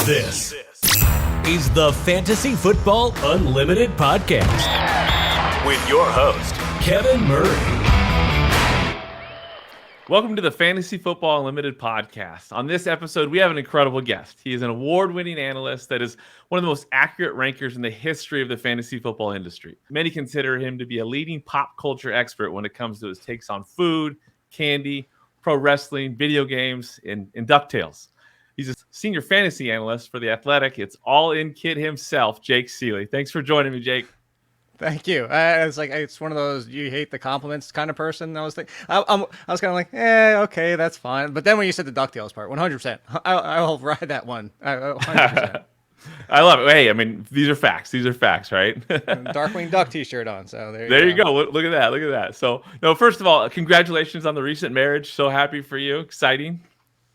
This is the Fantasy Football Unlimited podcast with your host, Kevin Murray. Welcome to the Fantasy Football Unlimited podcast. On this episode, we have an incredible guest. He is an award-winning analyst that is one of the most accurate rankers in the history of the fantasy football industry. Many consider him to be a leading pop culture expert when it comes to his takes on food, candy, pro wrestling, video games, and DuckTales. He's a senior fantasy analyst for The Athletic. It's all-in kid himself, Jake Ciely. Thanks for joining me, Jake. Thank you. It's one of those you hate the compliments kind of person. I was kind of like, okay, that's fine. But then when you said the DuckTales part, 100%, I'll ride that one. 100%. I love it. Hey, I mean, these are facts. These are facts, right? Darkwing Duck T-shirt on. So there you go. Look at that. Look at that. So, no, first of all, congratulations on the recent marriage. So happy for you. Exciting.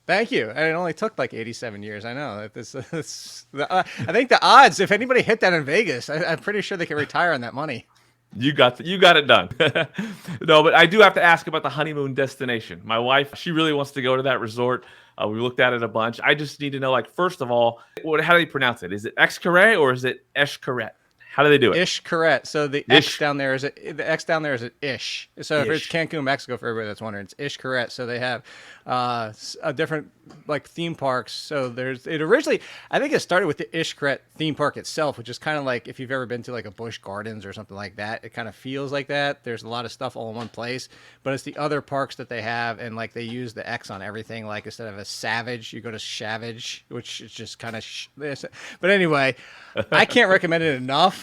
Thank you. And it only took like 87 years. I know. I think the odds, if anybody hit that in Vegas, I'm pretty sure they could retire on that money. You got it done. No, but I do have to ask about the honeymoon destination. My wife, she really wants to go to that resort. We looked at it a bunch. I just need to know, like, first of all, how do they pronounce it? Is it Xcaret or is it Xcaret? How do they do it? Xcaret. So the X down there is the X down there is an ish. So if it's Cancun, Mexico, for everybody that's wondering, it's Xcaret. So they have a different like theme parks. So originally, I think it started with the Xcaret theme park itself, which is kind of like if you've ever been to like a Busch Gardens or something like that. It kind of feels like that. There's a lot of stuff all in one place, but it's the other parks that they have, and like they use the X on everything. Like instead of a Savage, you go to Shavage, which is just kind of. But anyway, I can't recommend it enough.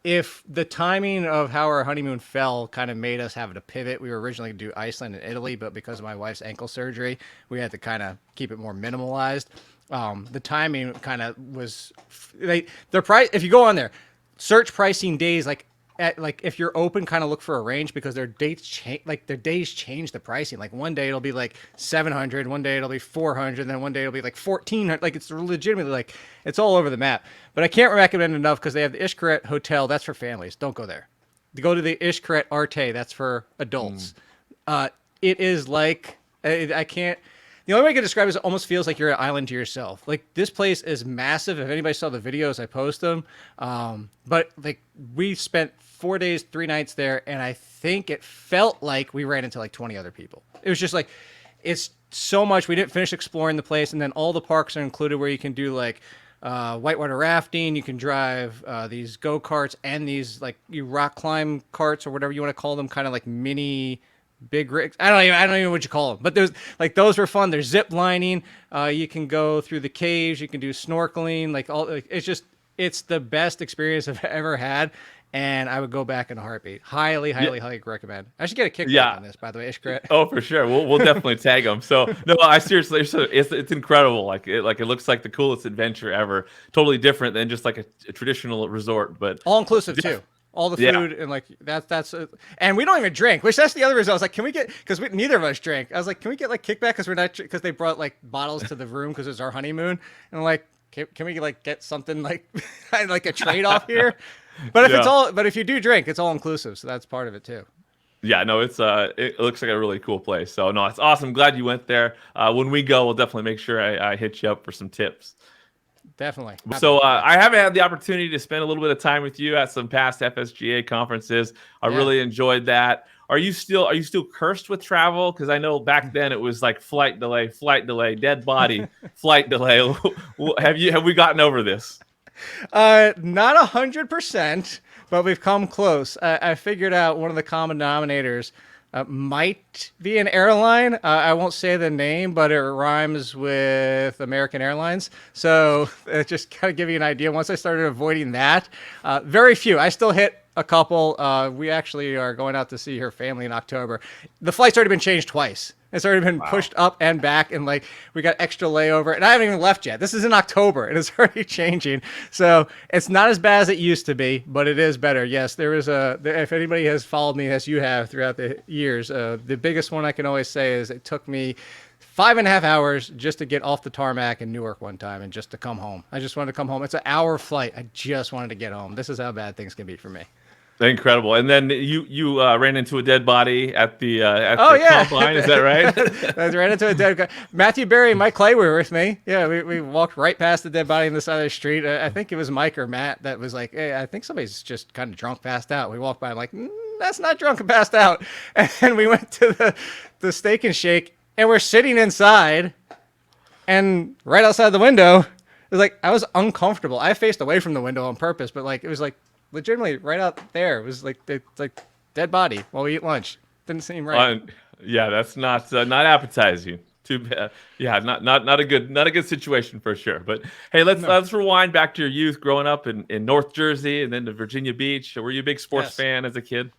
If the timing of how our honeymoon fell kind of made us have to pivot. We were originally going to do Iceland and Italy, but because of my wife's ankle surgery, we had to kind of keep it more minimalized. The timing kind of was the price. If you go on there, search pricing days, if you're open, kind of look for a range because their dates change. Like their days change the pricing. Like one day it'll be like 700, one day it'll be 400, then one day it'll be like 1400. Like it's legitimately like it's all over the map. But I can't recommend it enough because they have the Xcaret Hotel. That's for families. Don't go there. Go to the Xcaret Arte. That's for adults. It is like I can't. The only way I can describe it is it almost feels like you're an island to yourself. Like this place is massive. If anybody saw the videos, I post them. But like we spent 4 days, 3 nights there, and I think it felt like we ran into like 20 other people. It was just like it's so much. We didn't finish exploring the place, and then all the parks are included where you can do like whitewater rafting. You can drive these go-karts and these like you rock climb carts or whatever you want to call them, kind of like mini. Big rigs. I don't even know what you call them, but there's like those were fun. There's zip lining. You can go through the caves. You can do snorkeling. It's the best experience I've ever had, and I would go back in a heartbeat. Highly recommend. I should get a kickback on this, by the way, Ishkret. Oh, for sure. We'll definitely tag them. So no, I seriously, it's incredible. Like it looks like the coolest adventure ever. Totally different than just like a traditional resort, but all inclusive too. All the food and like that's and we don't even drink, which that's the other reason I was like, can we get, because neither of us drank. I was like, can we get like kickback because they brought like bottles to the room because it was our honeymoon, and I'm like, can we like get something like like a trade off here? But if you do drink, it's all inclusive, so that's part of it too. Yeah, no, it looks like a really cool place. So no, it's awesome. Glad you went there. When we go, we'll definitely make sure I hit you up for some tips. Definitely. So I haven't had the opportunity to spend a little bit of time with you at some past FSGA conferences. I really enjoyed that. Are you still cursed with travel? Because I know back then it was like flight delay, dead body, flight delay. Have we gotten over this? Not 100%, but we've come close. I figured out one of the common denominators. Might be an airline. I won't say the name, but it rhymes with American Airlines. So just kind of give you an idea. Once I started avoiding that, very few. I still hit a couple. We actually are going out to see her family in October. The flight's already been changed twice. It's already been pushed up and back, and like we got extra layover, and I haven't even left yet. This is in October, and it's already changing. So it's not as bad as it used to be, but it is better. Yes, there is if anybody has followed me as you have throughout the years, the biggest one I can always say is it took me 5.5 hours just to get off the tarmac in Newark one time and just to come home. I just wanted to come home. It's an hour flight. I just wanted to get home. This is how bad things can be for me. Incredible. And then you ran into a dead body at the combine. Is that right? I ran into a dead guy. Matthew Berry and Mike Clay were with me. Yeah, we walked right past the dead body on the side of the street. I think it was Mike or Matt that was like, hey, I think somebody's just kind of drunk, passed out. We walked by. I'm like, that's not drunk and passed out. And we went to the Steak and Shake, and we're sitting inside, and right outside the window, it was like I was uncomfortable. I faced away from the window on purpose, but like it was like legitimately right out there. It was like dead body while we eat lunch. Didn't seem right. Yeah, that's not appetizing. Too bad. Yeah, not a good situation for sure. But hey, let's rewind back to your youth, growing up in North Jersey and then to Virginia Beach. Were you a big sports fan as a kid?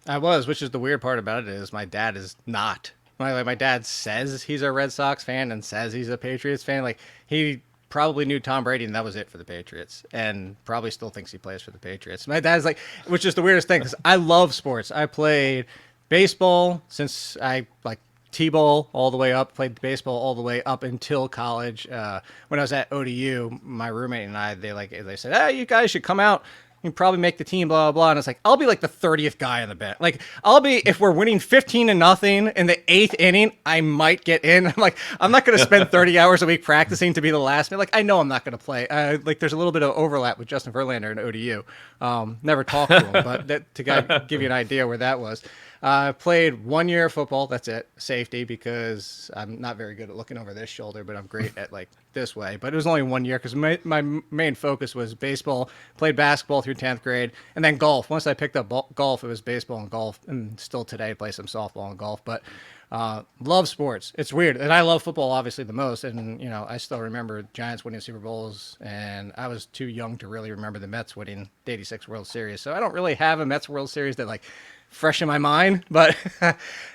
I was, which is the weird part about it is my dad is not. My dad says he's a Red Sox fan and says he's a Patriots fan. Like he probably knew Tom Brady and that was it for the Patriots, and probably still thinks he plays for the Patriots. My dad's like, which is the weirdest thing because I love sports. I played baseball since I like T-ball all the way up. Played baseball all the way up until college. When I was at ODU, my roommate and I they said, "Hey, you guys should come out. You can probably make the team, blah, blah, blah." And it's like, I'll be like the 30th guy on the bench. Like, I'll be, if we're winning 15-0 in the 8th inning, I might get in. I'm like, I'm not going to spend 30 hours a week practicing to be the last man. Like, I know I'm not going to play. Like, there's a little bit of overlap with Justin Verlander in ODU. Never talked to him, but to give you an idea where that was. Played 1 year of football. That's it. Safety, because I'm not very good at looking over this shoulder, but I'm great at like this way. But it was only 1 year because my main focus was baseball. Played basketball through 10th grade, and then golf. Once I picked up golf, it was baseball and golf, and still today I play some softball and golf. But love sports. It's weird, and I love football obviously the most. And I still remember Giants winning Super Bowls, and I was too young to really remember the Mets winning the '86 World Series. So I don't really have a Mets World Series that like fresh in my mind, but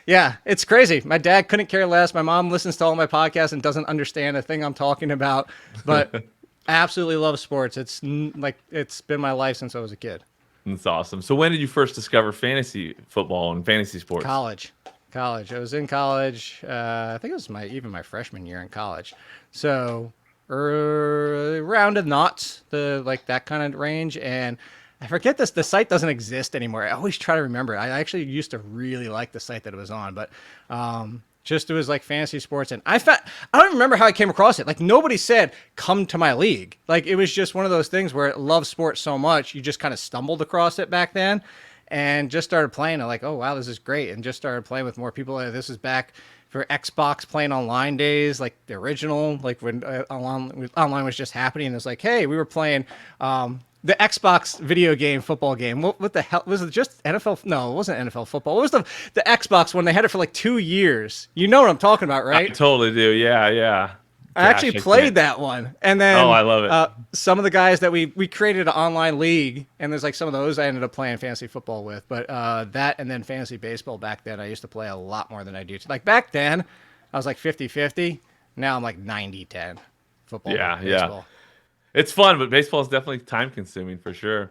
yeah, it's crazy. My dad couldn't care less. My mom listens to all my podcasts and doesn't understand a thing I'm talking about, but absolutely love sports. It's been my life since I was a kid. That's awesome. So when did you first discover fantasy football and fantasy sports? College. I was in college. I think it was my freshman year in college. So around the knots, that kind of range. And I forget this. The site doesn't exist anymore. I always try to remember it. I actually used to really like the site that it was on, but it was like fantasy sports. And I don't remember how I came across it. Like nobody said, come to my league. Like it was just one of those things where I love sports so much. You just kind of stumbled across it back then and just started playing. I'm like, oh, wow, this is great. And just started playing with more people. This is back for Xbox playing online days, like the original, like when online was just happening. It was like, hey, we were playing the Xbox video game, football game. What the hell? Was it just NFL? No, it wasn't NFL football. It was the Xbox one. They had it for like 2 years. You know what I'm talking about, right? I totally do. Yeah. I actually played that one. And then I love it. Some of the guys that we created an online league, and there's like some of those I ended up playing fantasy football with. But that and then fantasy baseball back then, I used to play a lot more than I do. Like back then, I was like 50-50. Now I'm like 90-10 football. Yeah, baseball. Yeah. It's fun, but baseball is definitely time consuming for sure.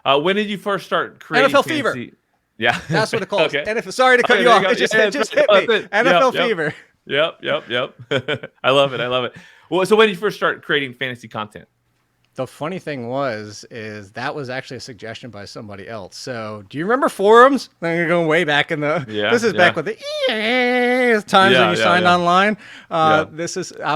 When did you first start creating NFL fantasy? Fever. Yeah. That's what it calls. Okay. Sorry to cut you off. It just hit me. NFL Fever. Yep. I love it. Well, so when did you first start creating fantasy content? The funny thing is that was actually a suggestion by somebody else. So do you remember forums? I'm going way back in the, this is back with the times when you signed online. I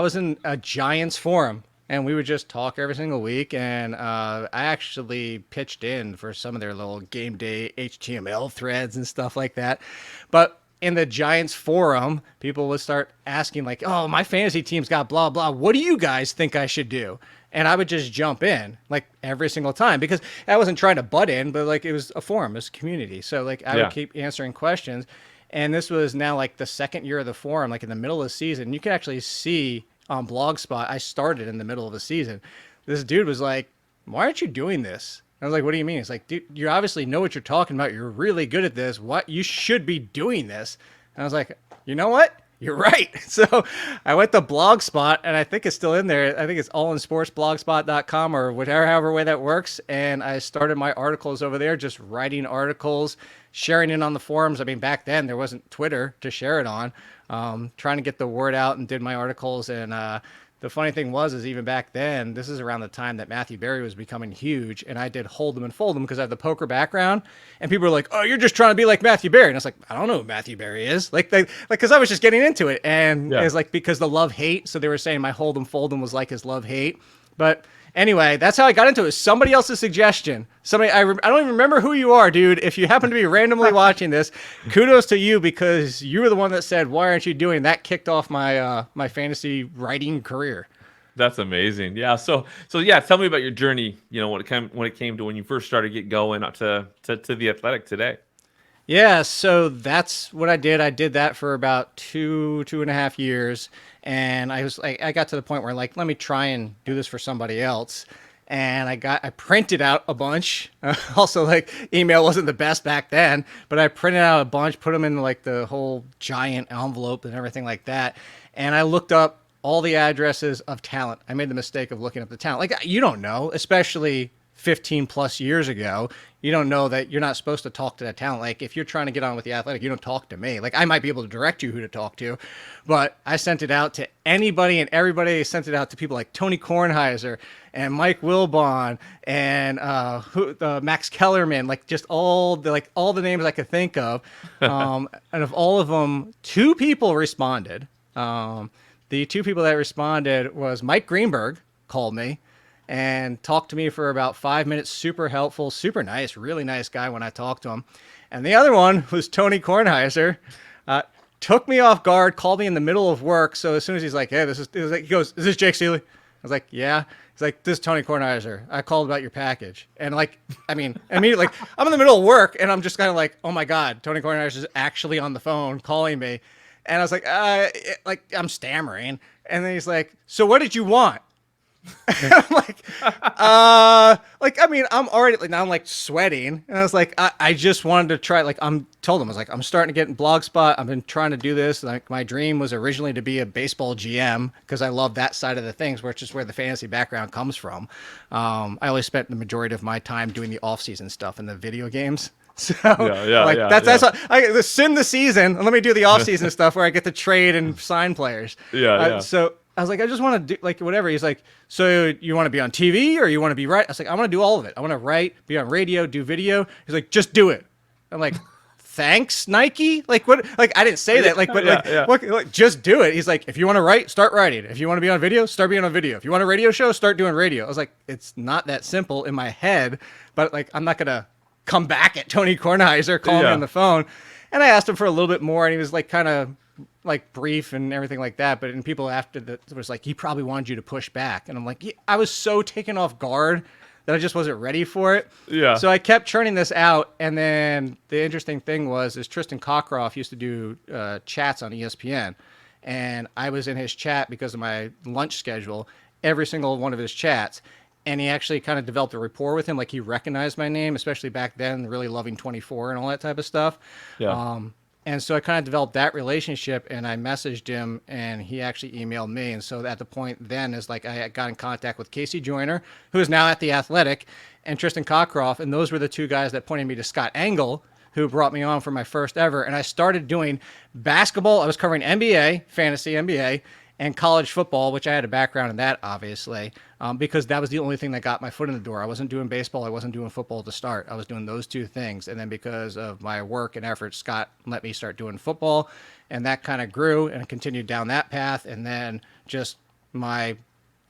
was in a Giants forum. And we would just talk every single week. And I actually pitched in for some of their little game day HTML threads and stuff like that. But in the Giants forum, people would start asking like, oh, my fantasy team's got blah, blah. What do you guys think I should do? And I would just jump in like every single time because I wasn't trying to butt in, but like it was a forum, it was a community. So like I would keep answering questions. And this was now like the second year of the forum, like in the middle of the season. You can actually see on Blogspot, I started in the middle of the season. This dude was like, why aren't you doing this? I was like, what do you mean? It's like, dude, you obviously know what you're talking about. You're really good at this. What? You should be doing this. And I was like, you know what? You're right. So I went to Blogspot, and I think it's still in there. I think it's allinsportsblogspot.com or whatever, however way that works. And I started my articles over there, just writing articles, sharing it on the forums. I mean, back then there wasn't Twitter to share it on. Trying to get the word out and did my articles, and the funny thing is even back then, this is around the time that Matthew Berry was becoming huge, and I did hold them and fold them because I have the poker background, and people were like, "Oh, you're just trying to be like Matthew Berry," and I was like, "I don't know who Matthew Berry is," because I was just getting into it, and it's like because the love hate, so they were saying my hold 'em fold 'em was like his love hate, but. Anyway, that's how I got into it. Somebody else's suggestion. I don't even remember who you are, dude. If you happen to be randomly watching this, kudos to you because you were the one that said, "Why aren't you doing that?" Kicked off my my fantasy writing career. That's amazing. Yeah. So yeah, tell me about your journey. You know, when it came to when you first started get going up to the Athletic today. Yeah, so that's what I did. I did that for about 2.5 years. And I got to the point where like, let me try and do this for somebody else. And I printed out a bunch. Also, like email wasn't the best back then, but I printed out a bunch, put them in like the whole giant envelope and everything like that. And I looked up all the addresses of talent. I made the mistake of looking up the talent. Like you don't know, especially 15 plus years ago, you don't know that you're not supposed to talk to that talent. Like if you're trying to get on with the Athletic, you don't talk to me. Like I might be able to direct you who to talk to, but I sent it out to anybody and everybody. Sent it out to people like Tony Kornheiser and Mike Wilbon and Max Kellerman, like just all the names I could think of. And of all of them, 2 people responded. The 2 people that responded was Mike Greenberg called me and talked to me for about 5 minutes. Super helpful, super nice, really nice guy when I talked to him. And the other one was Tony Kornheiser. Took me off guard, called me in the middle of work. So as soon as he's like, "Hey, he goes, is this Jake Ciely?" I was like, "Yeah." He's like, "This is Tony Kornheiser. I called about your package." And like, I mean, immediately, like, I'm in the middle of work and I'm just kind of like, "Oh my God, Tony Kornheiser is actually on the phone calling me." And I was like, I'm stammering. And then he's like, "So what did you want?" I'm like, I mean, I'm already like now I'm like sweating, and I was like, I just wanted to try. Like, told him I was like, I'm starting to get in Blogspot. I've been trying to do this. Like, my dream was originally to be a baseball GM because I love that side of the things, which is where the fantasy background comes from. I always spent the majority of my time doing the off-season stuff in the video games. So that's what I sim the season and let me do the off-season stuff where I get to trade and sign players. So I was like, I just want to do like whatever. He's like, "So you want to be on TV or you want to be right?" I was like, "I want to do all of it. I want to write, be on radio, do video." He's like, "Just do it." I'm like, "Thanks, Nike." Like what? Like I didn't say that. Like, but what, just do it. He's like, "If you want to write, start writing. If you want to be on video, start being on video. If you want a radio show, start doing radio." I was like, it's not that simple in my head, but like I'm not gonna come back at Tony Kornheiser calling me on the phone. And I asked him for a little bit more, and he was like kind of like brief and everything like that. But and people after that was like, he probably wanted you to push back. And I'm like, I was so taken off guard that I just wasn't ready for it. Yeah. So I kept churning this out. And then the interesting thing is Tristan Cockcroft used to do chats on ESPN. And I was in his chat because of my lunch schedule, every single one of his chats. And he actually kind of developed a rapport with him. Like he recognized my name, especially back then, really loving 24 and all that type of stuff. Yeah. And so I kind of developed that relationship, and I messaged him, and he actually emailed me. And so at the point then is like I got in contact with Casey Joyner, who is now at the Athletic, and Tristan Cockcroft, and those were the 2 guys that pointed me to Scott Engel, who brought me on for my first ever. And I started doing basketball. I was covering NBA, fantasy NBA, and college football, which I had a background in that, obviously, because that was the only thing that got my foot in the door. I wasn't doing baseball. I wasn't doing football to start. I was doing those 2 things. And then because of my work and effort, Scott let me start doing football, and that kind of grew and continued down that path. And then just my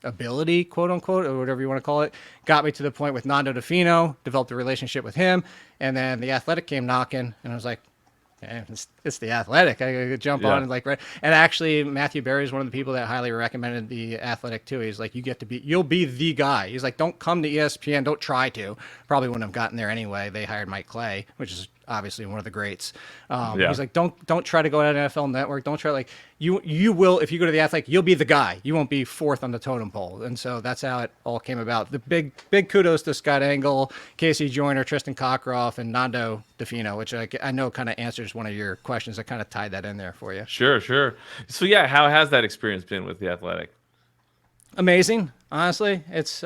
ability, quote unquote, or whatever you want to call it, got me to the point with Nando DeFino, developed a relationship with him. And then the Athletic came knocking, and I was like, yeah, it's the Athletic. I could jump on and and actually Matthew Berry is one of the people that highly recommended the Athletic too. He's like, you'll be the guy. He's like, don't come to ESPN, don't try to. Probably wouldn't have gotten there anyway. They hired Mike Clay, which is obviously one of the greats. He's like, don't try to go at an NFL Network. Don't try you will, if you go to the Athletic, you'll be the guy. You won't be 4th on the totem pole. And so that's how it all came about. The big kudos to Scott Engel, Casey Joyner, Tristan Cockcroft, and Nando DeFino, which I know kind of answers one of your questions. I kind of tied that in there for you. Sure. So yeah, how has that experience been with the Athletic? Amazing. Honestly, it's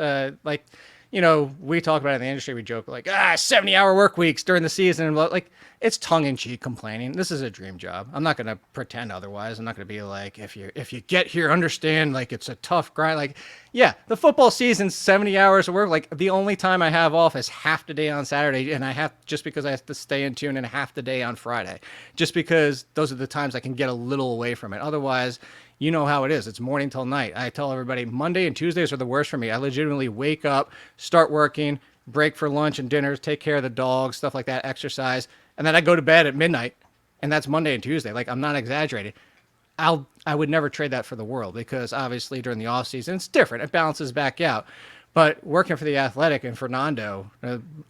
we talk about it in the industry. We joke like 70-hour work weeks during the season, and like it's tongue-in-cheek complaining. This is a dream job. I'm not gonna pretend otherwise. I'm not gonna be like, if you get here, understand like it's a tough grind. Like, yeah, the football season's 70 hours of work. Like the only time I have off is half the day on Saturday, and just because I have to stay in tune, and half the day on Friday, just because those are the times I can get a little away from it. Otherwise, you know how it is. It's morning till night. I tell everybody Monday and Tuesdays are the worst for me. I legitimately wake up, start working, break for lunch and dinners, take care of the dogs, stuff like that, exercise, and then I go to bed at midnight, and that's Monday and Tuesday. Like, I'm not exaggerating. I would never trade that for the world, because obviously during the off season it's different. It balances back out. But working for the Athletic and Fernando,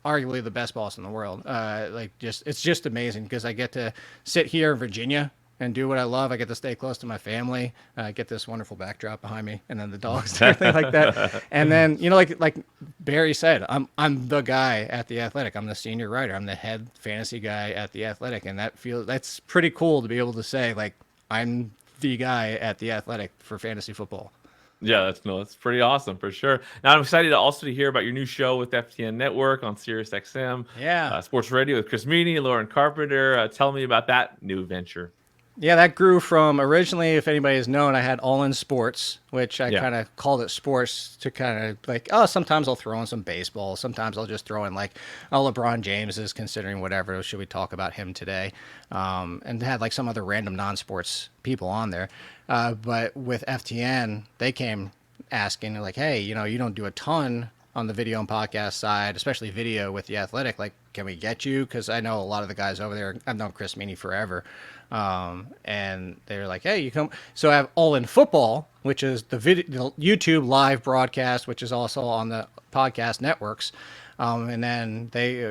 arguably the best boss in the world, it's just amazing, because I get to sit here in Virginia and do what I love. I get to stay close to my family. Get this wonderful backdrop behind me, and then the dogs and everything like that. And then, like Barry said, I'm the guy at the Athletic. I'm the senior writer. I'm the head fantasy guy at the Athletic, and that's pretty cool to be able to say, like, I'm the guy at the Athletic for fantasy football. Yeah, that's pretty awesome for sure. Now I'm excited to hear about your new show with FTN Network on Sirius XM. Yeah, Sports Radio with Chris Meany, Lauren Carpenter. Tell me about that new venture. Yeah, that grew from originally, if anybody has known, I had All In Sports, which I kind of called it sports to kind of like, sometimes I'll throw in some baseball. Sometimes I'll just throw in like, LeBron James is considering whatever. Should we talk about him today? And had like some other random non-sports people on there. But with FTN, they came asking like, hey, you don't do a ton on the video and podcast side, especially video with the Athletic. Like, can we get you? Because I know a lot of the guys over there. I've known Chris Meany forever. And they're like, hey, you come. So I have All In Football, which is the YouTube live broadcast, which is also on the podcast networks. And then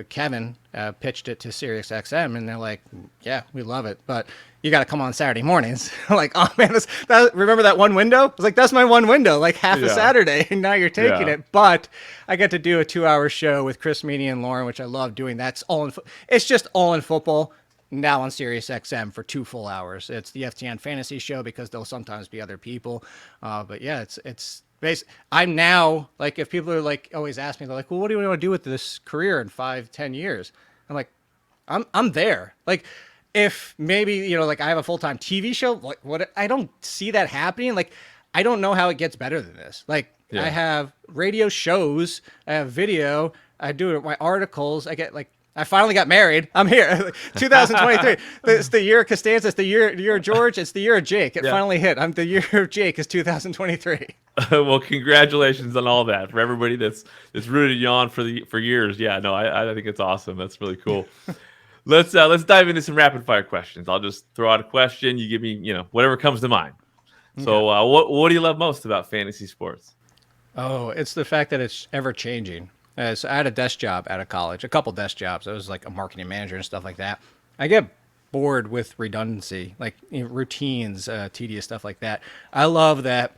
Kevin pitched it to Sirius XM, and they're like, yeah, we love it, but you got to come on Saturday mornings. I'm like, oh man, remember that one window? I was like, that's my one window, like half a Saturday, and now you're taking it. But I get to do a 2-hour show with Chris Meany and Lauren, which I love doing. It's just All In Football now on Sirius XM for 2 full hours. It's the FTN Fantasy Show, because there'll sometimes be other people. But yeah, it's I'm now, like, if people are like always ask me, they're like, well, what do you want to do with this career in 5-10 years? I'm like, I'm there. Like, if maybe, like I have a full-time TV show, like I don't see that happening. Like, I don't know how it gets better than this. Like, I have radio shows, I have video, I do my articles, I finally got married. I'm here. 2023. It's the year of Costanza. It's the year of George. It's the year of Jake. It finally hit. The year of Jake is 2023. Well, congratulations on all that for everybody that's rooted you on for years. Yeah, no, I think it's awesome. That's really cool. Let's dive into some rapid fire questions. I'll just throw out a question. You give me, whatever comes to mind. Okay. So, what do you love most about fantasy sports? Oh, it's the fact that it's ever changing. So I had a desk job out of college, a couple desk jobs. I was like a marketing manager and stuff like that. I get bored with redundancy, like routines, tedious stuff like that. I love that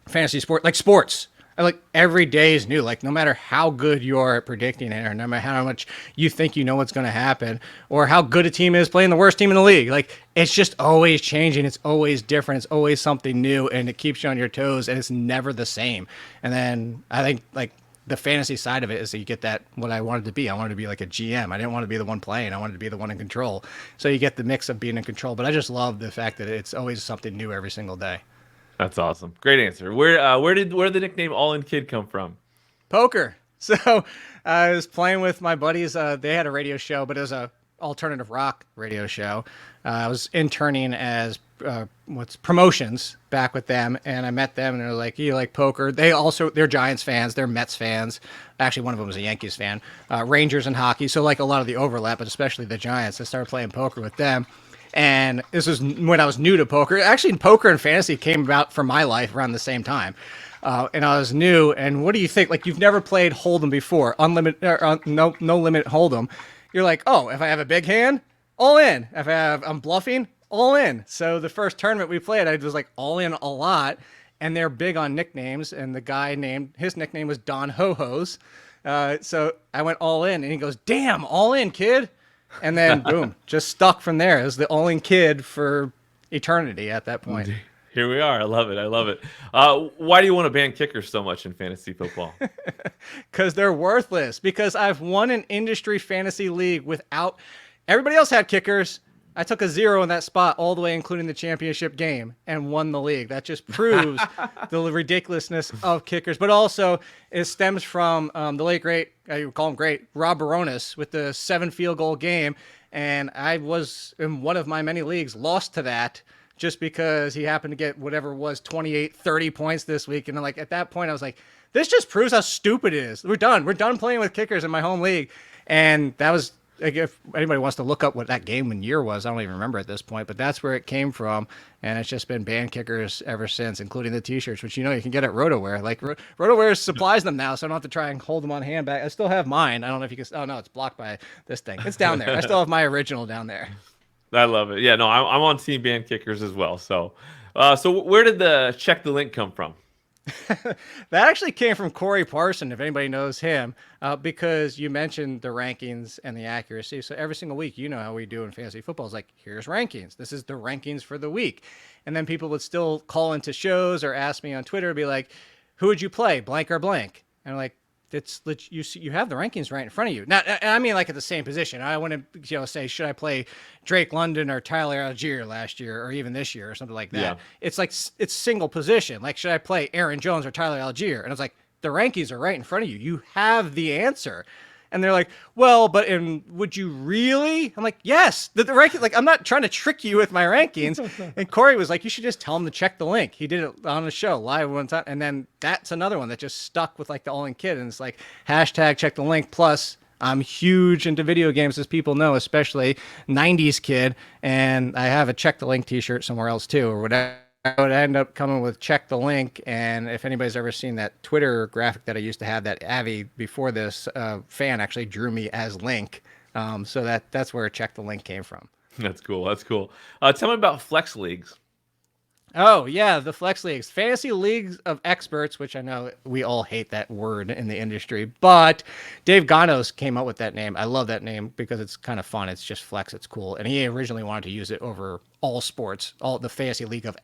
fantasy sport, like sports. Every day is new. Like, no matter how good you are at predicting it, or no matter how much you think you know what's going to happen, or how good a team is playing the worst team in the league, like, it's just always changing. It's always different. It's always something new, and it keeps you on your toes, and it's never the same. And then I think, like, the fantasy side of it is that you get that, what I wanted to be. I wanted to be like a GM. I didn't want to be the one playing. I wanted to be the one in control. So you get the mix of being in control. But I just love the fact that it's always something new every single day. That's awesome. Great answer. Where did the nickname All In Kid come from? Poker. So I was playing with my buddies. They had a radio show, but it was a alternative rock radio show. I was interning as promotions back with them, and I met them, and they're like, you like poker? They're Giants fans, they're Mets fans. Actually, one of them was a Yankees fan. Rangers and hockey, so like a lot of the overlap, but especially the Giants. I started playing poker with them, and this was when I was new to poker. Actually, poker and fantasy came about for my life around the same time. And I was new, and what do you think? Like, you've never played Hold'em before, unlimited, or no limit Hold'em. You're like, oh, if I have a big hand, all in. If I'm bluffing, all in. So the first tournament we played, I was like all in a lot, and they're big on nicknames. And the guy his nickname was Don Ho-Hos. So I went all in, and he goes, damn, all in, kid. And then boom, just stuck from there. It was the all in kid for eternity at that point. Here we are. I love it. I love it. Why do you want to ban kickers so much in fantasy football? Because they're worthless. Because I've won an industry fantasy league without everybody else had kickers. I took a 0 in that spot all the way, including the championship game, and won the league. That just proves the ridiculousness of kickers. But also, it stems from the late, great, I call him great, Rob Baronis with the 7 field goal game. And I was, in one of my many leagues, lost to that just because he happened to get whatever it was, 28, 30 points this week. And like at that point, I was like, this just proves how stupid it is. We're done. We're done playing with kickers in my home league. And that was, like, if anybody wants to look up what that game and year was, I don't even remember at this point, but that's where it came from. And it's just been ban kickers ever since, including the t-shirts, which, you know, you can get at RotoWare. Like RotoWare supplies them now, so I don't have to try and hold them on hand back. I still have mine. I don't know if you can, oh no, it's blocked by this thing. It's down there. I still have my original down there. I love it. Yeah, no, I'm on team ban kickers as well. So, so where did the check the link come from? That actually came from Corey Parson, if anybody knows him, because you mentioned the rankings and the accuracy. So every single week, you know how we do in fantasy football. It's like, here's rankings. This is the rankings for the week. And then people would still call into shows or ask me on Twitter, be like, who would you play, blank or blank? And I'm like, it's you have the rankings right in front of you. Now, I mean, like at the same position. I wouldn't, say, should I play Drake London or Tyler Algier last year or even this year or something like that. Yeah. It's like it's single position. Like, should I play Aaron Jones or Tyler Algier? And I was like, the rankings are right in front of you. You have the answer. And they're like, well, but would you really? I'm like, yes. The ranking, like, I'm not trying to trick you with my rankings. And Corey was like, you should just tell him to check the link. He did it on the show live one time. And then that's another one that just stuck with like the All In Kid. And it's like, hashtag check the link. Plus, I'm huge into video games, as people know, especially 90s kid. And I have a check the link t-shirt somewhere else too, or whatever. I would end up coming with check the link. And if anybody's ever seen that Twitter graphic that I used to have, that Avi before this fan actually drew me as Link. So that's where check the link came from. That's cool. That's cool. Tell me about flex leagues. Oh, yeah, the flex leagues. Fantasy leagues of experts, which I know we all hate that word in the industry, but Dave Ganos came up with that name. I love that name because it's kind of fun. It's just flex. It's cool. And he originally wanted to use it over all sports, all the fantasy leagues of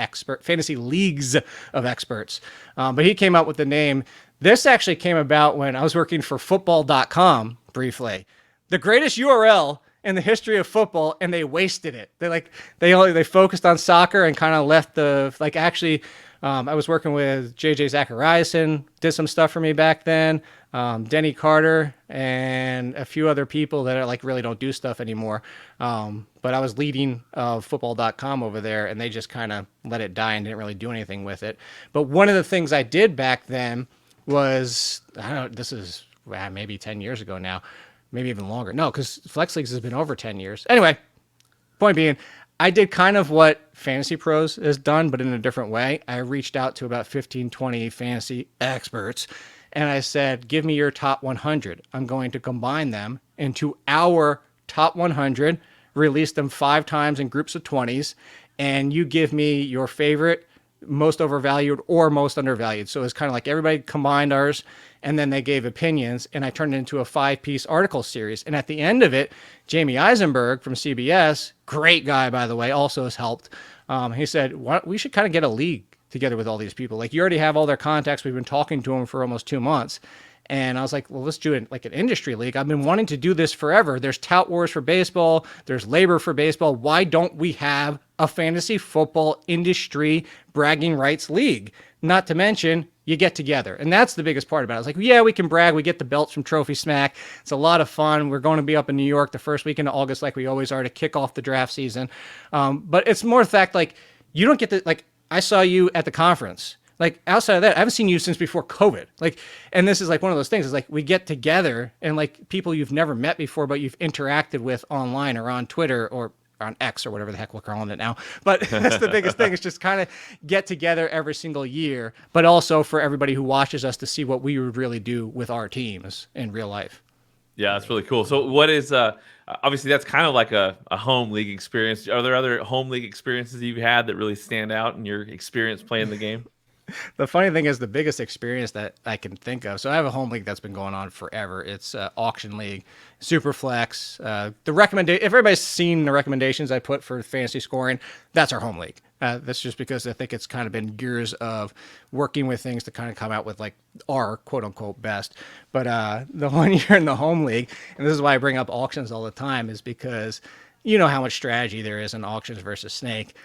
experts. But he came up with the name. This actually came about when I was working for football.com briefly. The greatest URL in the history of football, and they wasted it. They focused on soccer and kind of left I was working with JJ Zachariason, did some stuff for me back then, Denny Carter, and a few other people that are like really don't do stuff anymore. But I was leading football.com over there, and they just kind of let it die and didn't really do anything with it. But one of the things I did back then was, I don't know, this is maybe 10 years ago now, maybe even longer. No, because Flex Leagues has been over 10 years. Anyway, point being, I did kind of what Fantasy Pros has done, but in a different way. I reached out to about 15, 20 fantasy experts, and I said, give me your top 100. I'm going to combine them into our top 100, release them 5 times in groups of 20s, and you give me your favorite, most overvalued, or most undervalued. So it's kind of like everybody combined ours, and then they gave opinions, and I turned it into a 5-piece article series. And at the end of it, Jamie Eisenberg from CBS, great guy, by the way, also has helped. He said, we should kind of get a league together with all these people. Like, you already have all their contacts. We've been talking to them for almost 2 months. And I was like, well, let's do it like an industry league. I've been wanting to do this forever. There's tout wars for baseball. There's labor for baseball. Why don't we have a fantasy football industry bragging rights league? Not to mention, you get together. And that's the biggest part about it. I was like, yeah, we can brag. We get the belts from Trophy Smack. It's a lot of fun. We're going to be up in New York the first weekend of August, like we always are, to kick off the draft season. But it's more the fact, like, you don't get the, like, I saw you at the conference. Like, outside of that, I haven't seen you since before COVID. Like, and this is like one of those things. It's like we get together and like people you've never met before, but you've interacted with online or on Twitter or on X or whatever the heck we're calling it now. But that's the biggest thing. It's just kind of get together every single year, but also for everybody who watches us to see what we would really do with our teams in real life. Yeah, that's really cool. So what is, obviously that's kind of like a home league experience. Are there other home league experiences you've had that really stand out in your experience playing the game? The funny thing is the biggest experience that I can think of. So I have a home league that's been going on forever. It's auction league, super flex. If everybody's seen the recommendations I put for fantasy scoring, that's our home league. That's just because I think it's kind of been years of working with things to kind of come out with like our quote unquote best. But the 1 year in the home league, and this is why I bring up auctions all the time, is because you know how much strategy there is in auctions versus snake.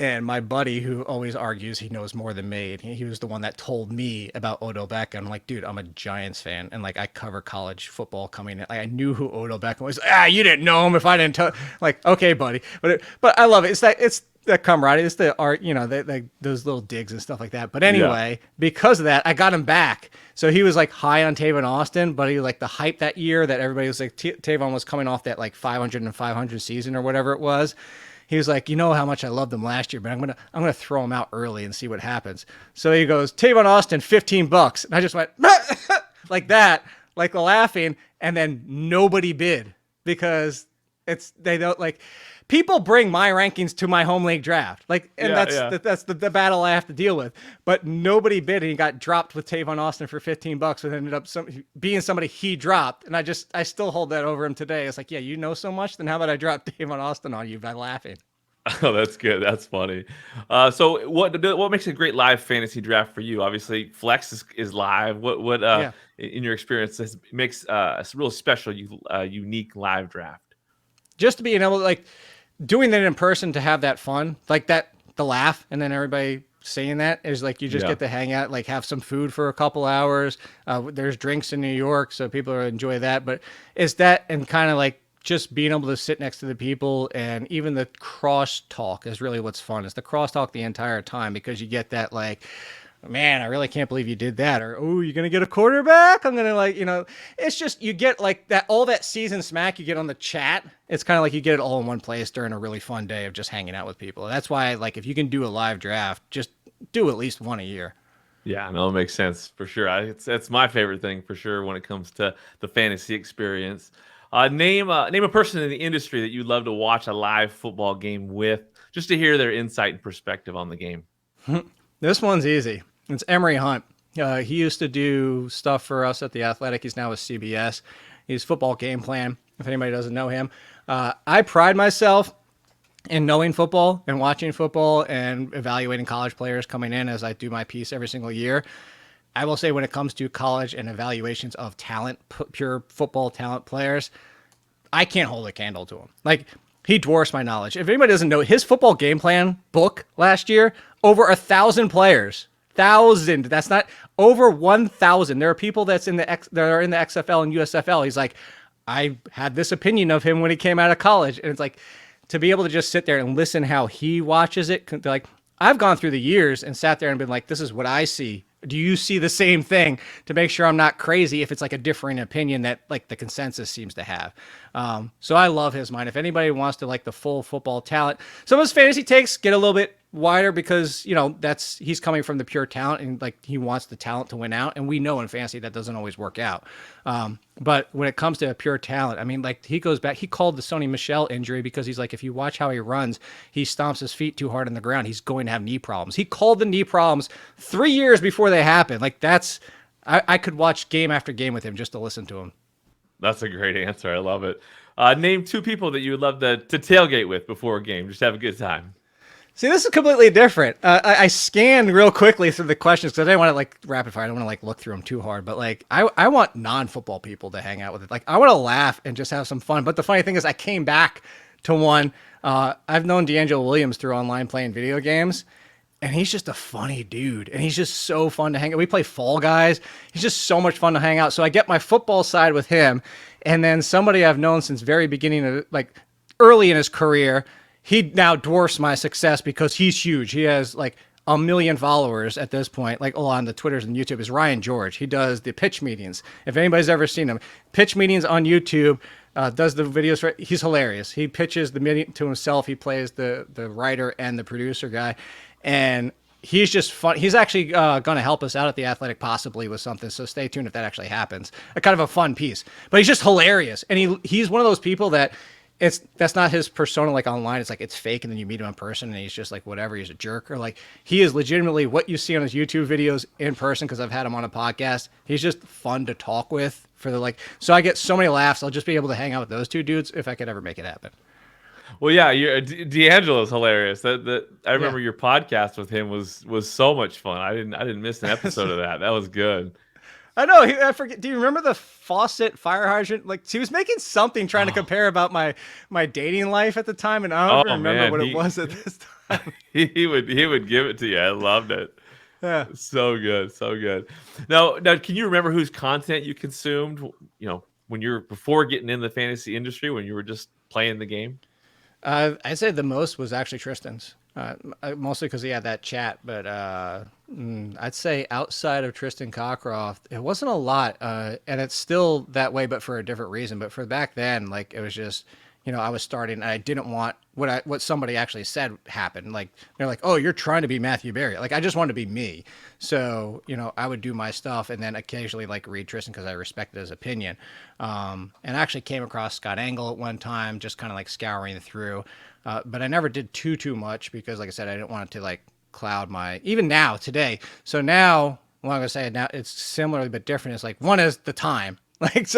And my buddy, who always argues he knows more than me, he was the one that told me about Odell Beckham. I'm like, dude, I'm a Giants fan, and like I cover college football coming in. Like, I knew who Odell Beckham was. You didn't know him if I didn't tell. Like, okay, buddy, but I love it. It's that camaraderie. It's the art, you know, those little digs and stuff like that. But anyway, because of that, I got him back. So he was like high on Tavon Austin, but he like the hype that year that everybody was like Tavon was coming off that like 500 and 500 season or whatever it was. He was like, you know how much I loved him last year, but I'm gonna throw him out early and see what happens. So he goes, Tavon Austin, $15, and I just went like that, like laughing, and then nobody bid because they don't like. People bring my rankings to my home league draft, like, and that's the battle I have to deal with. But nobody bid, and he got dropped with Tavon Austin for $15, and ended up being somebody he dropped. And I still hold that over him today. It's like, yeah, you know so much, then how about I drop Tavon Austin on you by laughing? Oh, that's good. That's funny. So what makes a great live fantasy draft for you? Obviously, Flex is live. What in your experience makes a real special, unique live draft? Just to be able to like. Doing that in person to have that fun, like that, the laugh, and then everybody saying that is like you just get to hang out, like have some food for a couple hours. There's drinks in New York, so people enjoy that. But it's that and kind of like just being able to sit next to the people, and even the cross talk is really what's fun. It's the cross talk the entire time because you get that like, man, I really can't believe you did that. Or, oh, you're going to get a quarterback? I'm going to like, you know, it's just, you get like that, all that season smack you get on the chat. It's kind of like you get it all in one place during a really fun day of just hanging out with people. That's why, like, if you can do a live draft, just do at least one a year. Yeah, no, it makes sense for sure. It's my favorite thing for sure when it comes to the fantasy experience. Name a person in the industry that you'd love to watch a live football game with, just to hear their insight and perspective on the game. This one's easy. It's Emery Hunt. He used to do stuff for us at The Athletic. He's now with CBS. He's Football Game Plan, if anybody doesn't know him. I pride myself in knowing football and watching football and evaluating college players coming in as I do my piece every single year. I will say when it comes to college and evaluations of talent, pure football talent players, I can't hold a candle to him. Like, he dwarfs my knowledge. If anybody doesn't know, his Football Game Plan book last year, over 1,000 players. 1,000. That's not over 1,000. There are people that are in the XFL and USFL. He's like, I had this opinion of him when he came out of college, and it's like to be able to just sit there and listen how he watches it. Like, I've gone through the years and sat there and been like, this is what I see. Do you see the same thing, to make sure I'm not crazy if it's like a differing opinion that like the consensus seems to have. So I love his mind. If anybody wants to like the full football talent, some of his fantasy takes get a little bit wider because, you know, he's coming from the pure talent and like he wants the talent to win out. And we know in fantasy that doesn't always work out. But when it comes to a pure talent, I mean, like he goes back, he called the Sony Michel injury because he's like, if you watch how he runs, he stomps his feet too hard on the ground. He's going to have knee problems. He called the knee problems 3 years before they happened. Like I could watch game after game with him just to listen to him. That's a great answer. I love it. Name two people that you would love to tailgate with before a game. Just have a good time. See, this is completely different. I scanned real quickly through the questions because I didn't want to like rapid fire. I don't want to like look through them too hard. But like, I want non-football people to hang out with it. Like, I want to laugh and just have some fun. But the funny thing is, I came back to one. I've known D'Angelo Williams through online playing video games, and he's just a funny dude. And he's just so fun to hang out. We play Fall Guys. He's just so much fun to hang out. So I get my football side with him, and then somebody I've known since very beginning of like early in his career. He now dwarfs my success because he's huge. He has like 1 million followers at this point, like on the Twitters and YouTube, is Ryan George. He does the pitch meetings. If anybody's ever seen him, pitch meetings on YouTube, does the videos. He's hilarious. He pitches the meeting to himself. He plays the writer and the producer guy. And he's just fun. He's actually going to help us out at The Athletic possibly with something. So stay tuned if that actually happens. A kind of a fun piece. But he's just hilarious. And he's one of those people that that's not his persona like online. It's like it's fake, and then you meet him in person, and he's just like whatever. He's a jerk, or like he is legitimately what you see on his YouTube videos in person. Because I've had him on a podcast. He's just fun to talk with for the like. So I get so many laughs. I'll just be able to hang out with those two dudes if I could ever make it happen. Well, yeah, D'Angelo's hilarious. That I remember Yeah. your podcast with him was so much fun. I didn't miss an episode of that. That was good. I know. I forget. Do you remember the faucet fire hydrant? Like he was making something trying to compare about my dating life at the time, and I don't even remember man, what it was at this time. he would give it to you. I loved it. Yeah. So good, so good. Now, can you remember whose content you consumed? When you're before getting in the fantasy industry, when you were just playing the game. I'd say the most was actually Tristan's, mostly because he had that chat. But I'd say outside of Tristan Cockcroft, it wasn't a lot, and it's still that way, but for a different reason. But for back then, like it was just, I was starting, and I didn't want what somebody actually said happened. Like they're like, "Oh, you're trying to be Matthew Berry." Like I just wanted to be me. So I would do my stuff, and then occasionally like read Tristan because I respected his opinion. And I actually came across Scott Angle at one time, just kind of like scouring through. But I never did too much because, like I said, I didn't want it to like cloud my even now today. So now, what I'm gonna say now, it's similar but different. It's like one is the time. Like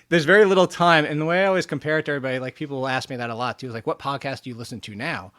there's very little time. And the way I always compare it to everybody, like people will ask me that a lot too, is like, what podcast do you listen to now?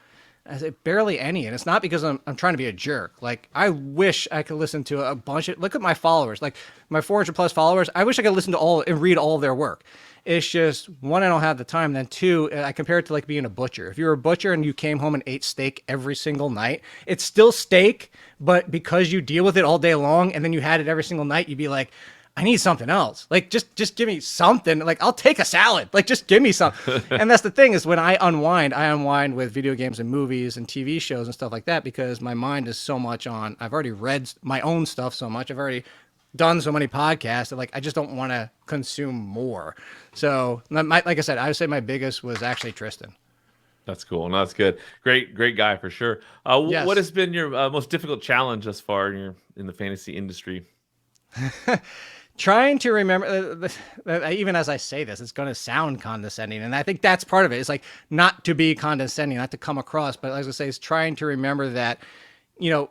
I say barely any. And it's not because I'm trying to be a jerk. Like I wish I could listen to a bunch of, look at my followers, like my 400 plus followers. I wish I could listen to all and read all their work. It's just one, I don't have the time. Then two, I compare it to like being a butcher. If you're a butcher and you came home and ate steak every single night, it's still steak, but because you deal with it all day long and then you had it every single night, you'd be like, I need something else. Like, just give me something. Like, I'll take a salad. Like, just give me something. And that's the thing is when I unwind with video games and movies and TV shows and stuff like that because my mind is so much on, I've already read my own stuff so much. I've already done so many podcasts that, like, I just don't want to consume more. So, like I said, I would say my biggest was actually Tristan. That's cool. No, that's good. Great guy for sure. Yes. What has been your most difficult challenge thus far in the fantasy industry? Trying to remember, even as I say this, it's going to sound condescending. And I think that's part of it. It's like not to be condescending, not to come across, but as I say, is trying to remember that,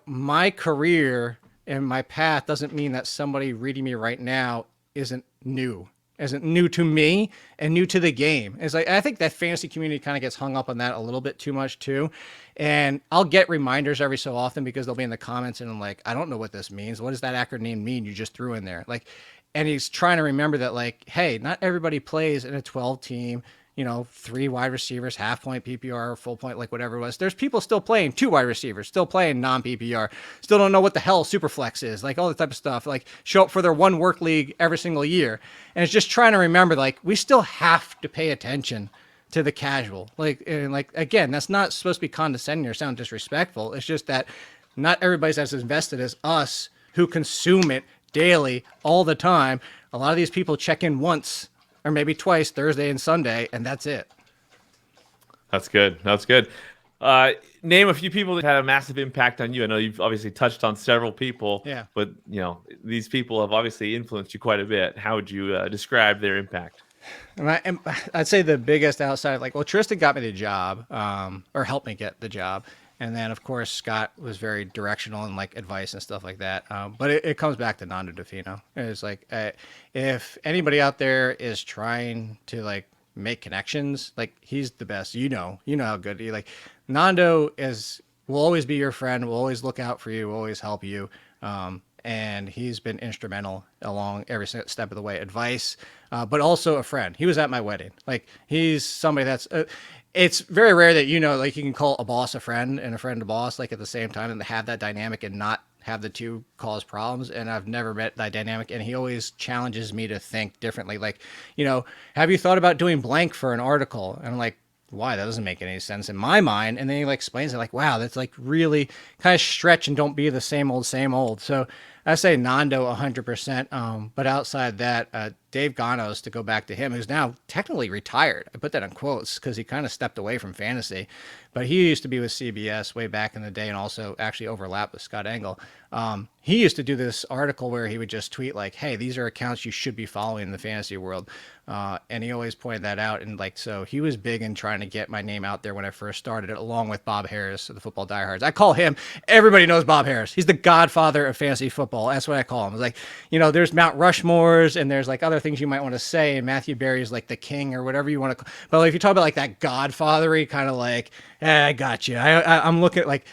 my career and my path doesn't mean that somebody reading me right now isn't new to me and new to the game. It's like, I think that fantasy community kind of gets hung up on that a little bit too much too. And I'll get reminders every so often because they'll be in the comments and I'm like, I don't know what this means. What does that acronym mean you just threw in there? Like, and he's trying to remember that, like, hey, not everybody plays in a 12 team, 3 wide receivers, half point PPR, full point, like whatever it was. There's people still playing 2 wide receivers, still playing non PPR, still don't know what the hell Superflex is, like all that type of stuff, like show up for their one work league every single year. And it's just trying to remember, like, we still have to pay attention to the casual. Like, and like, again, that's not supposed to be condescending or sound disrespectful. It's just that not everybody's as invested as us who consume it daily, all the time. A lot of these people check in once or maybe twice, Thursday and Sunday, and that's it. That's good. Name a few people that had a massive impact on you. I know you've obviously touched on several people, yeah, but these people have obviously influenced you quite a bit. How would you describe their impact? And I'd say the biggest outside, like, well, Tristan got me the job, or helped me get the job. And then, of course, Scott was very directional and like advice and stuff like that. But it comes back to Nando DeFino. It's like, if anybody out there is trying to like make connections, like he's the best. You know how good he like. Nando will always be your friend. Will always look out for you. Will always help you. And he's been instrumental along every step of the way. Advice, but also a friend. He was at my wedding. Like he's somebody that's. It's very rare that like you can call a boss a friend and a friend a boss like at the same time and have that dynamic and not have the two cause problems. And I've never met that dynamic. And he always challenges me to think differently. Like, have you thought about doing blank for an article? And I'm like, why? That doesn't make any sense in my mind. And then he like explains it like, wow, that's like really kind of stretch and don't be the same old. So I say Nando 100%. But outside that, Dave Ganos, to go back to him, who's now technically retired. I put that in quotes because he kind of stepped away from fantasy, but he used to be with CBS way back in the day and also actually overlapped with Scott Angle. He used to do this article where he would just tweet like, hey, these are accounts you should be following in the fantasy world. And he always pointed that out. And like, so he was big in trying to get my name out there when I first started, along with Bob Harris of the Football Diehards. I call him, everybody knows Bob Harris. He's the godfather of fantasy football. football. That's what I call them. It's like, there's Mount Rushmores and there's like other things you might want to say. And Matthew Berry is like the king or whatever you want to. But like, if you talk about like that godfathery kind of like, I got you. I'm looking at like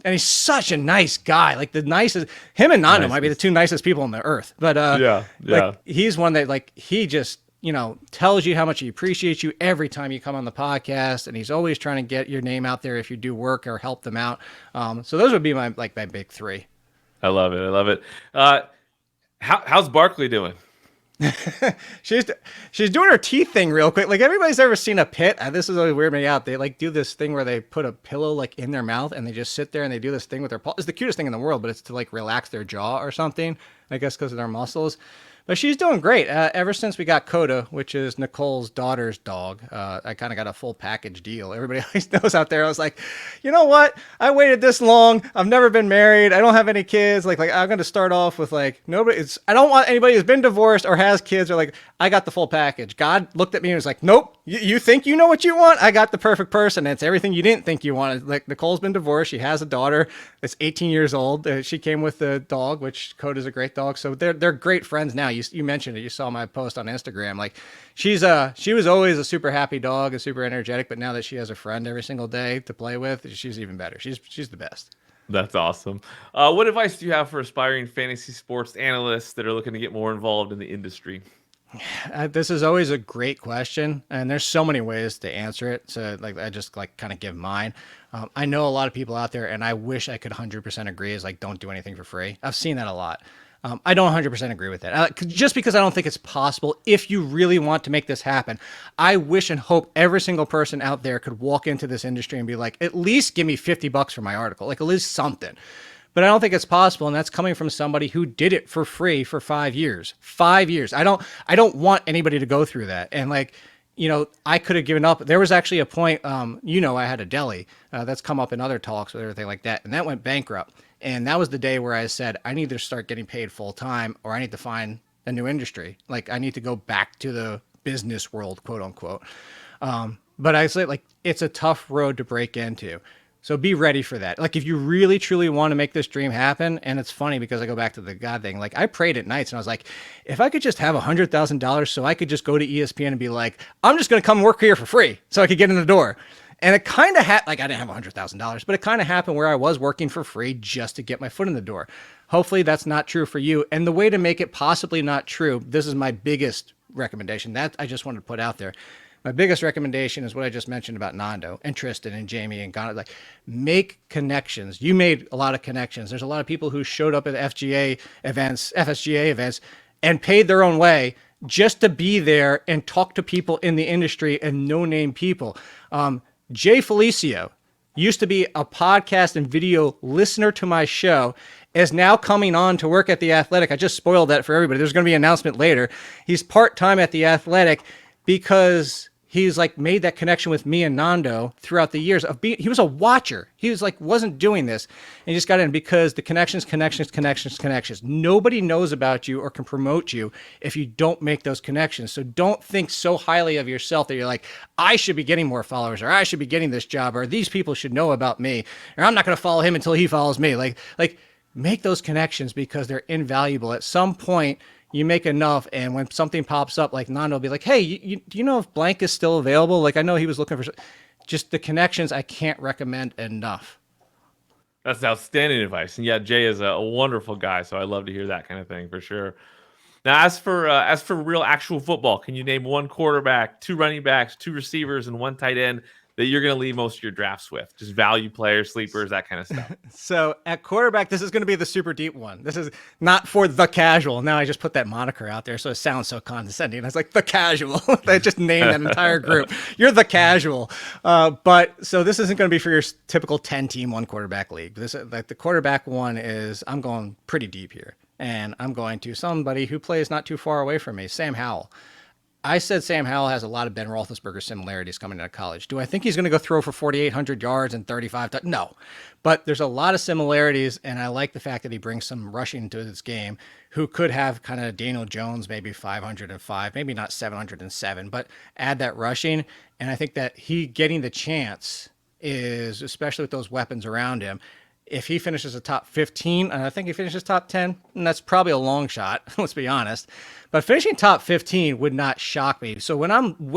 and he's such a nice guy. Like the nicest. Him and Nando might be the two nicest people on the earth. But like he's one that like he just tells you how much he appreciates you every time you come on the podcast, and he's always trying to get your name out there if you do work or help them out. So those would be my big three. I love it. How's Barkley doing? She's doing her teeth thing real quick. Like everybody's ever seen a pit. This is always weird me out. They like do this thing where they put a pillow like in their mouth and they just sit there and they do this thing with their paw. It's the cutest thing in the world, but it's to like relax their jaw or something. I guess because of their muscles. But she's doing great. Ever since we got Coda, which is Nicole's daughter's dog, I kind of got a full package deal. Everybody always knows out there. I was like, you know what? I waited this long. I've never been married. I don't have any kids. Like I'm going to start off with like nobody. I don't want anybody who's been divorced or has kids or like I got the full package. God looked at me and was like, nope. You think you know what you want? I got the perfect person. It's everything you didn't think you wanted. Like Nicole's been divorced. She has a daughter that's 18 years old. She came with the dog, which Coda's a great dog. So they're great friends now. You mentioned it. You saw my post on Instagram. Like she was always a super happy dog and super energetic, but now that she has a friend every single day to play with, she's even better. She's the best. That's awesome. What advice do you have for aspiring fantasy sports analysts that are looking to get more involved in the industry? This is always a great question, and there's so many ways to answer it. So like I just like kind of give mine. I know a lot of people out there, and I wish I could 100% agree is like don't do anything for free. I've seen that a lot. I don't 100% agree with that. Just because I don't think it's possible if you really want to make this happen. I wish and hope every single person out there could walk into this industry and be like, at least give me $50 for my article, like at least something. But I don't think it's possible, and that's coming from somebody who did it for free for 5 years. 5 years. I don't want anybody to go through that. And like, I could have given up. There was actually a point, I had a deli that's come up in other talks with everything like that, and that went bankrupt. And that was the day where I said, I need to start getting paid full time, or I need to find a new industry. Like I need to go back to the business world, quote unquote. But I say like, it's a tough road to break into. So be ready for that. Like if you really truly want to make this dream happen, and it's funny because I go back to the God thing. Like I prayed at nights and I was like, if I could just have $100,000 so I could just go to ESPN and be like, I'm just going to come work here for free so I could get in the door. And it kind of like I didn't have $100,000, but it kind of happened where I was working for free just to get my foot in the door. Hopefully that's not true for you. And the way to make it possibly not true, this is my biggest recommendation that I just wanted to put out there. My biggest recommendation is what I just mentioned about Nando and Tristan and Jamie and Ghana. Like, make connections. You made a lot of connections. There's a lot of people who showed up at FSGA events, and paid their own way just to be there and talk to people in the industry and no-name people. Jay Felicio used to be a podcast and video listener to my show, is now coming on to work at The Athletic. I just spoiled that for everybody. There's going to be an announcement later. He's part-time at The Athletic because he's like made that connection with me and Nando throughout the years of he was a watcher. He was like, wasn't doing this. And he just got in because the connections. Nobody knows about you or can promote you if you don't make those connections. So don't think so highly of yourself that you're like, I should be getting more followers, or I should be getting this job, or these people should know about me, or I'm not going to follow him until he follows me. Like make those connections because they're invaluable. At some point, you make enough, and when something pops up, like Nando will be like, hey, do you know if blank is still available? Like, I know he was looking for just the connections. I can't recommend enough. That's outstanding advice. And yeah, Jay is a wonderful guy, so I love to hear that kind of thing for sure. Now, as for real actual football, can you name one quarterback, two running backs, two receivers, and one tight end that you're going to leave most of your drafts with? Just value players, sleepers, that kind of stuff. So at quarterback, this is going to be the super deep one. This is not for the casual. Now I just put that moniker out there, so it sounds so condescending. It's like the casual. They just named that entire group. You're the casual. But so this isn't going to be for your typical 10-team one quarterback league. This like the quarterback one is I'm going pretty deep here, and I'm going to somebody who plays not too far away from me, Sam Howell. I said Sam Howell has a lot of Ben Roethlisberger similarities coming out of college. Do I think he's going to go throw for 4,800 yards and 35? No, but there's a lot of similarities, and I like the fact that he brings some rushing to his game, who could have kind of Daniel Jones, maybe 505, maybe not 707, but add that rushing. And I think that he getting the chance is, especially with those weapons around him, If he finishes a top 15, and I think he finishes top 10, and that's probably a long shot, let's be honest. But finishing top 15 would not shock me. So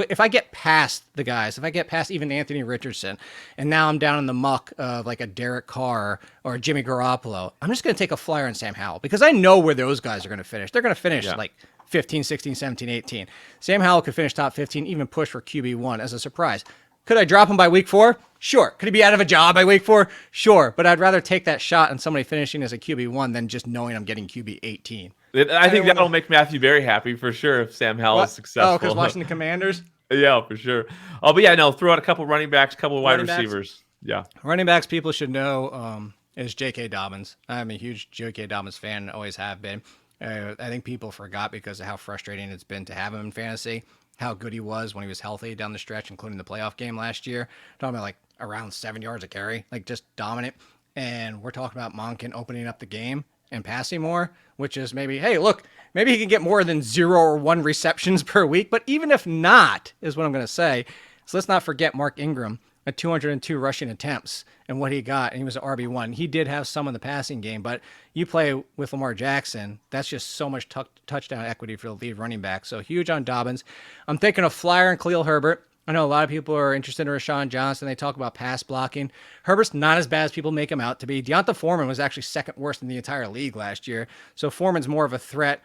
if I get past the guys, if I get past even Anthony Richardson, and now I'm down in the muck of like a Derek Carr or a Jimmy Garoppolo, I'm just going to take a flyer on Sam Howell because I know where those guys are going to finish. They're going to finish like 15, 16, 17, 18. Sam Howell could finish top 15, even push for QB1 as a surprise. Could I drop him by week 4? Sure. Could he be out of a job by week 4? Sure. But I'd rather take that shot on somebody finishing as a QB1 than just knowing I'm getting QB 18. I think that'll make Matthew very happy for sure if Sam Howell is successful. Oh, because watching the Commanders? Yeah, for sure. Oh, but yeah, no, throw out a couple running backs, a couple of wide receivers. Yeah. Running backs people should know is J.K. Dobbins. I'm a huge J.K. Dobbins fan, always have been. I think people forgot because of how frustrating it's been to have him in fantasy, how good he was when he was healthy down the stretch, including the playoff game last year. Talking about like around 7 yards a carry, like just dominant. And we're talking about Monken opening up the game and passing more, which is maybe, hey, look, maybe he can get more than 0 or 1 receptions per week. But even if not, is what I'm going to say. So let's not forget Mark Ingram at 202 rushing attempts and what he got. And he was an RB1. He did have some in the passing game, but you play with Lamar Jackson, that's just so much touchdown equity for the lead running back. So huge on Dobbins. I'm thinking of Flyer and Khalil Herbert. I know a lot of people are interested in Rashawn Johnson. They talk about pass blocking. Herbert's not as bad as people make him out to be. Deonta Foreman was actually second worst in the entire league last year. So Foreman's more of a threat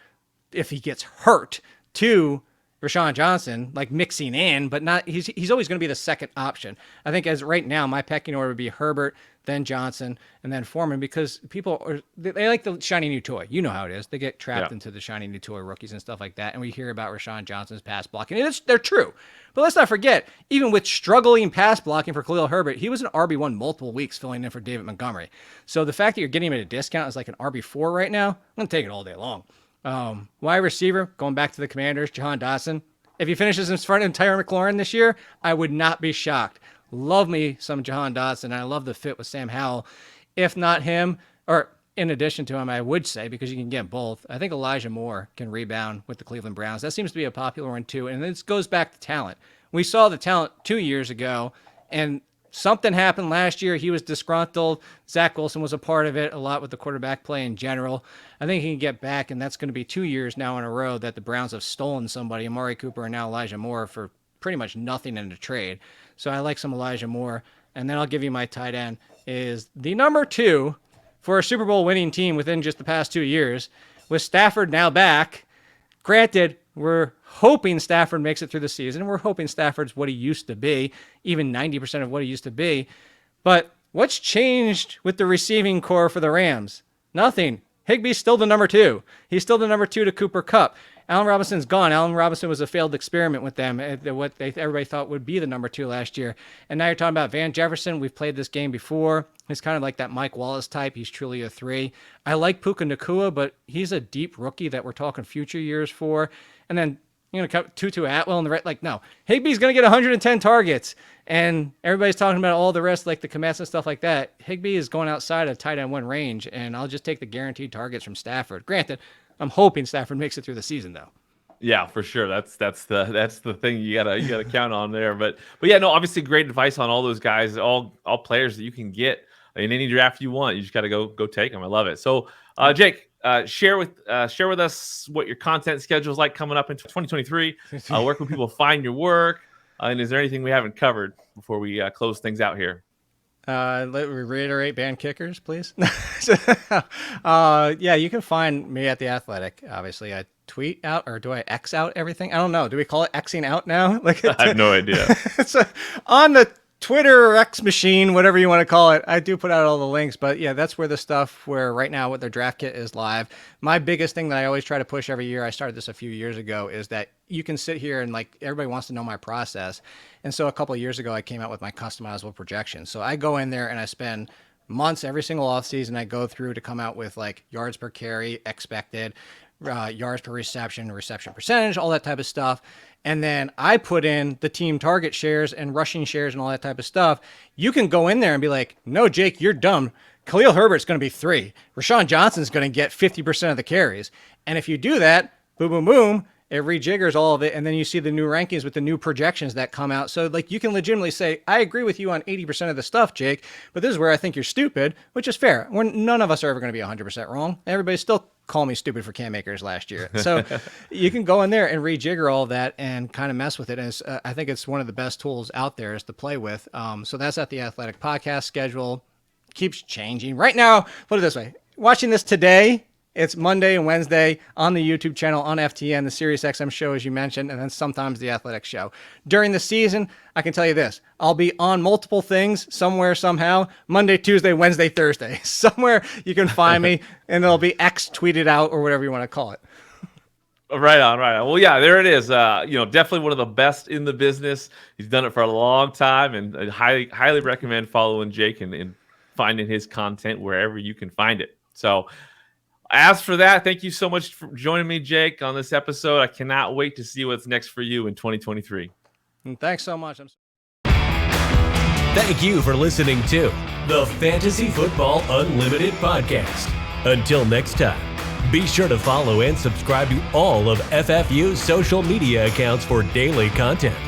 if he gets hurt to Rashawn Johnson, like mixing in, but not. He's always going to be the second option. I think as right now, my pecking order would be Herbert, then Johnson, and then Foreman because they like the shiny new toy. You know how it is. They get trapped into the shiny new toy rookies and stuff like that. And we hear about Rashawn Johnson's pass blocking. And they're true. But let's not forget, even with struggling pass blocking for Khalil Herbert, he was an RB1 multiple weeks filling in for David Montgomery. So the fact that you're getting him at a discount is like an RB4 right now, I'm going to take it all day long. Wide receiver, going back to the Commanders, Jahan Dotson. If he finishes in front of Tyler McLaurin this year, I would not be shocked. Love me some Jahan Dotson, and I love the fit with Sam Howell. If not him, or in addition to him, I would say, because you can get both, I think Elijah Moore can rebound with the Cleveland Browns. That seems to be a popular one too, and this goes back to talent. We saw the talent 2 years ago, and something happened last year. He was disgruntled. Zach Wilson was a part of it a lot with the quarterback play in general. I think he can get back, and that's going to be 2 years now in a row that the Browns have stolen somebody, Amari Cooper and now Elijah Moore, for pretty much nothing in a trade. So I like some Elijah Moore. And then I'll give you my tight end is the number 2 for a Super Bowl winning team within just the past 2 years, with Stafford now back. Granted, we're hoping Stafford makes it through the season. We're hoping Stafford's what he used to be, even 90% of what he used to be. But what's changed with the receiving core for the Rams? Nothing. Higbee's still the number 2. He's still the number 2 to Cooper Kupp. Allen Robinson's gone. Allen Robinson was a failed experiment with them, everybody thought would be the number 2 last year. And now you're talking about Van Jefferson. We've played this game before. He's kind of like that Mike Wallace type. He's truly a 3. I like Puka Nacua, but he's a deep rookie that we're talking future years for. And then, Tutu Atwell in the right, no. Higbee's going to get 110 targets. And everybody's talking about all the rest, like the Komets and stuff like that. Higbee is going outside of tight end 1 range, and I'll just take the guaranteed targets from Stafford. Granted, I'm hoping Stafford makes it through the season, though. Yeah, for sure. That's the thing you gotta count on there. But yeah, no, obviously great advice on all those guys, all players that you can get in any draft you want. You just gotta go take them. I love it. So Jake, share with us what your content schedule is like coming up in 2023. Where can people find your work? And is there anything we haven't covered before we close things out here? Let me reiterate band kickers, please. Yeah, you can find me at The Athletic. Obviously, I tweet out, or do I X out everything? I don't know. Do we call it Xing out now? I have no idea. So on the Twitter or X machine, whatever you want to call it, I do put out all the links. But yeah, that's where the stuff where right now with their draft kit is live. My biggest thing that I always try to push every year, I started this a few years ago, is that you can sit here and everybody wants to know my process. And so a couple of years ago, I came out with my customizable projections. So I go in there and I spend months every single offseason. I go through to come out with yards per carry, expected, yards per reception percentage, all that type of stuff. And then I put in the team target shares and rushing shares and all that type of stuff. You can go in there and be like, no, Jake, you're dumb. Khalil Herbert's going to be 3. Rashawn Johnson's going to get 50% of the carries. And if you do that, boom, boom, boom, it rejiggers all of it, and then you see the new rankings with the new projections that come out. So like you can legitimately say, I agree with you on 80% of the stuff, Jake, but this is where I think you're stupid, which is fair. None of us are ever going to be 100% wrong. Everybody still called me stupid for Cam Akers last year. So you can go in there and rejigger all of that and kind of mess with it. And I think it's one of the best tools out there is to play with. So that's at the Athletic podcast schedule. Keeps changing. Right now, put it this way. Watching this today, it's Monday and Wednesday on the YouTube channel, on FTN, the SiriusXM show, as you mentioned, and then sometimes the Athletic show. During the season, I can tell you this. I'll be on multiple things somewhere, somehow, Monday, Tuesday, Wednesday, Thursday. Somewhere you can find me, and it'll be X tweeted out or whatever you want to call it. Right on. Well, yeah, there it is. Definitely one of the best in the business. He's done it for a long time, and I highly recommend following Jake and finding his content wherever you can find it. So as for that, thank you so much for joining me, Jake, on this episode. I cannot wait to see what's next for you in 2023. And thanks so much. Thank you for listening to the Fantasy Football Unlimited podcast. Until next time, be sure to follow and subscribe to all of FFU's social media accounts for daily content.